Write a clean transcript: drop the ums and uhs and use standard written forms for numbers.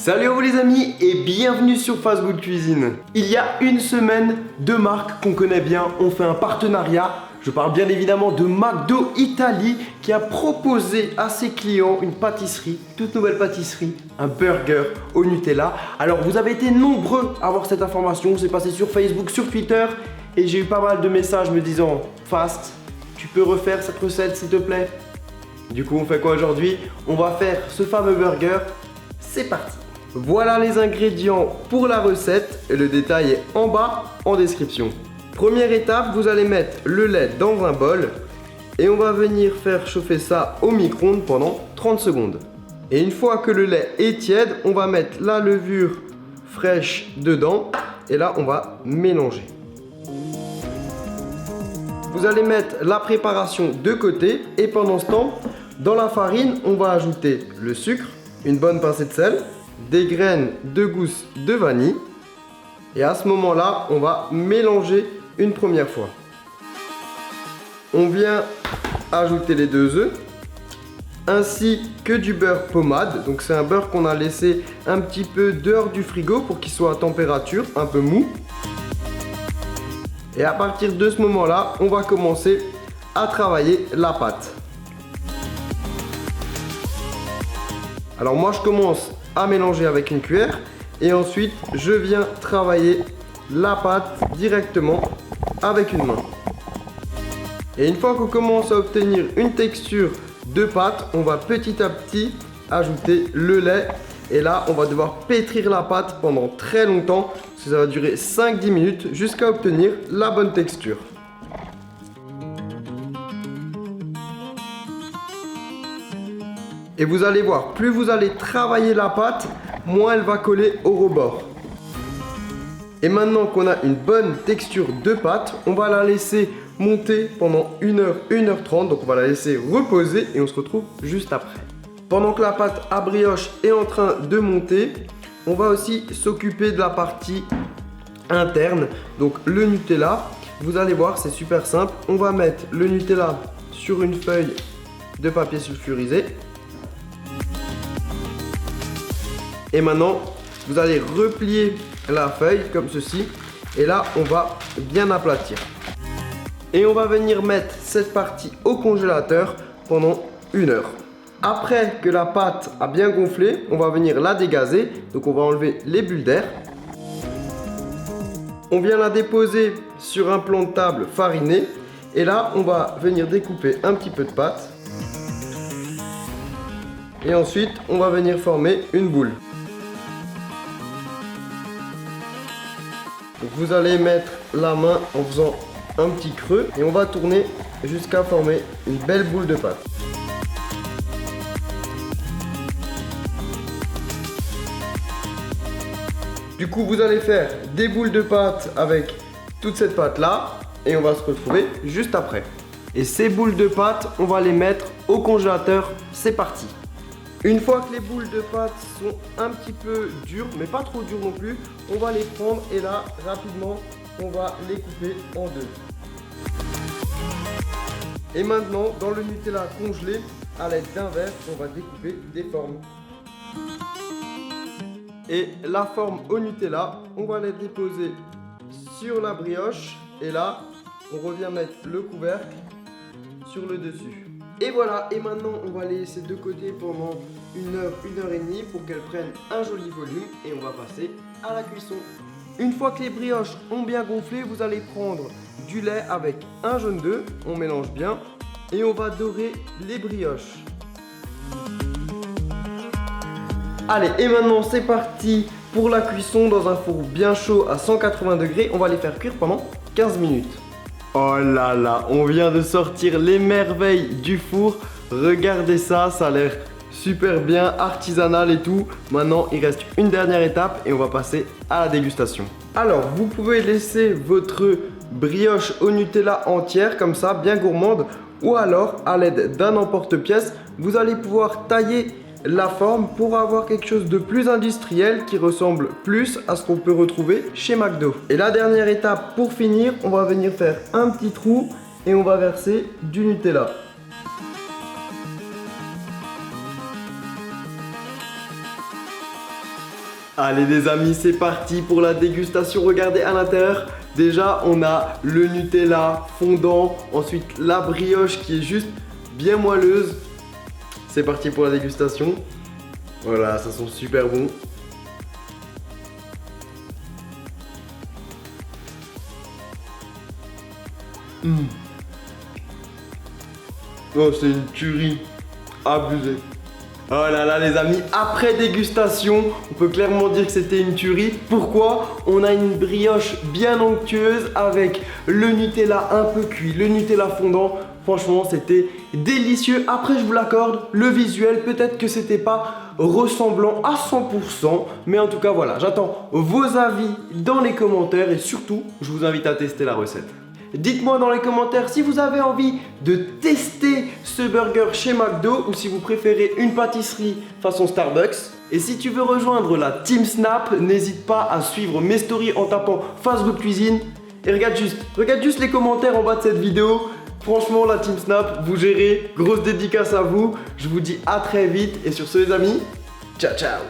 Salut à vous les amis et bienvenue sur Fast Good Cuisine. Il y a une semaine, deux marques qu'on connaît bien ont fait un partenariat. Je parle bien évidemment de McDo Italie qui a proposé à ses clients une pâtisserie, toute nouvelle pâtisserie, un burger au Nutella. Alors vous avez été nombreux à avoir cette information, c'est passé sur Facebook, sur Twitter et j'ai eu pas mal de messages me disant Fast, tu peux refaire cette recette s'il te plaît? Du coup on fait quoi aujourd'hui? On va faire ce fameux burger, c'est parti! Voilà les ingrédients pour la recette et le détail est en bas en description. Première étape, vous allez mettre le lait dans un bol et on va venir faire chauffer ça au micro-ondes pendant 30 secondes. Et une fois que le lait est tiède, on va mettre la levure fraîche dedans et là on va mélanger. Vous allez mettre la préparation de côté et pendant ce temps, dans la farine, on va ajouter le sucre, une bonne pincée de sel, des graines de gousses de vanille et à ce moment-là, on va mélanger une première fois. On vient ajouter les 2 œufs ainsi que du beurre pommade. Donc c'est un beurre qu'on a laissé un petit peu dehors du frigo pour qu'il soit à température, un peu mou. Et à partir de ce moment-là, on va commencer à travailler la pâte. Alors moi je commence à mélanger avec une cuillère et ensuite je viens travailler la pâte directement avec une main. Et une fois qu'on commence à obtenir une texture de pâte, on va petit à petit ajouter le lait et là on va devoir pétrir la pâte pendant très longtemps, parce que ça va durer 5-10 minutes jusqu'à obtenir la bonne texture. Et vous allez voir, plus vous allez travailler la pâte, moins elle va coller au rebord. Et maintenant qu'on a une bonne texture de pâte, on va la laisser monter pendant 1 heure, 1h30. Donc on va la laisser reposer et on se retrouve juste après. Pendant que la pâte à brioche est en train de monter, on va aussi s'occuper de la partie interne. Donc le Nutella, vous allez voir, c'est super simple. On va mettre le Nutella sur une feuille de papier sulfurisé. Et maintenant, vous allez replier la feuille comme ceci. Et là, on va bien aplatir. Et on va venir mettre cette partie au congélateur pendant 1 heure. Après que la pâte a bien gonflé, on va venir la dégazer. Donc on va enlever les bulles d'air. On vient la déposer sur un plan de table fariné. Et là, on va venir découper un petit peu de pâte. Et ensuite, on va venir former une boule. Donc vous allez mettre la main en faisant un petit creux et on va tourner jusqu'à former une belle boule de pâte. Du coup, vous allez faire des boules de pâte avec toute cette pâte là et on va se retrouver juste après. Et ces boules de pâte, on va les mettre au congélateur. C'est parti! Une fois que les boules de pâte sont un petit peu dures, mais pas trop dures non plus, on va les prendre et là, rapidement, on va les couper en 2. Et maintenant, dans le Nutella congelé, à l'aide d'un verre, on va découper des formes. Et la forme au Nutella, on va les déposer sur la brioche. Et là, on revient mettre le couvercle sur le dessus. Et voilà, et maintenant on va les laisser de côté pendant 1 heure, 1 heure et demie pour qu'elles prennent un joli volume et on va passer à la cuisson. Une fois que les brioches ont bien gonflé, vous allez prendre du lait avec un jaune d'œuf, on mélange bien et on va dorer les brioches. Allez, et maintenant c'est parti pour la cuisson dans un four bien chaud à 180 degrés. On va les faire cuire pendant 15 minutes. Oh là là, on vient de sortir les merveilles du four. Regardez ça, ça a l'air super bien, artisanal et tout. Maintenant, il reste une dernière étape et on va passer à la dégustation. Alors, vous pouvez laisser votre brioche au Nutella entière, comme ça, bien gourmande. Ou alors, à l'aide d'un emporte-pièce, vous allez pouvoir tailler la forme pour avoir quelque chose de plus industriel qui ressemble plus à ce qu'on peut retrouver chez McDo. Et la dernière étape pour finir, on va venir faire un petit trou et on va verser du Nutella. Allez les amis, c'est parti pour la dégustation. Regardez à l'intérieur. Déjà, on a le Nutella fondant. Ensuite, la brioche qui est juste bien moelleuse. C'est parti pour la dégustation. Voilà, ça sent super bon. Oh, c'est une tuerie. Abusé. Oh là là les amis, après dégustation, on peut clairement dire que c'était une tuerie. Pourquoi? On a une brioche bien onctueuse avec le Nutella un peu cuit, le Nutella fondant. Franchement, c'était délicieux. Après, je vous l'accorde, le visuel, peut-être que c'était pas ressemblant à 100%. Mais en tout cas, voilà, j'attends vos avis dans les commentaires et surtout, je vous invite à tester la recette. Dites-moi dans les commentaires si vous avez envie de tester ce burger chez McDo ou si vous préférez une pâtisserie façon Starbucks. Et si tu veux rejoindre la Team Snap, n'hésite pas à suivre mes stories en tapant Fast Good Cuisine. Et regarde juste les commentaires en bas de cette vidéo. Franchement, la Team Snap, vous gérez. Grosse dédicace à vous. Je vous dis à très vite. Et sur ce les amis, ciao ciao.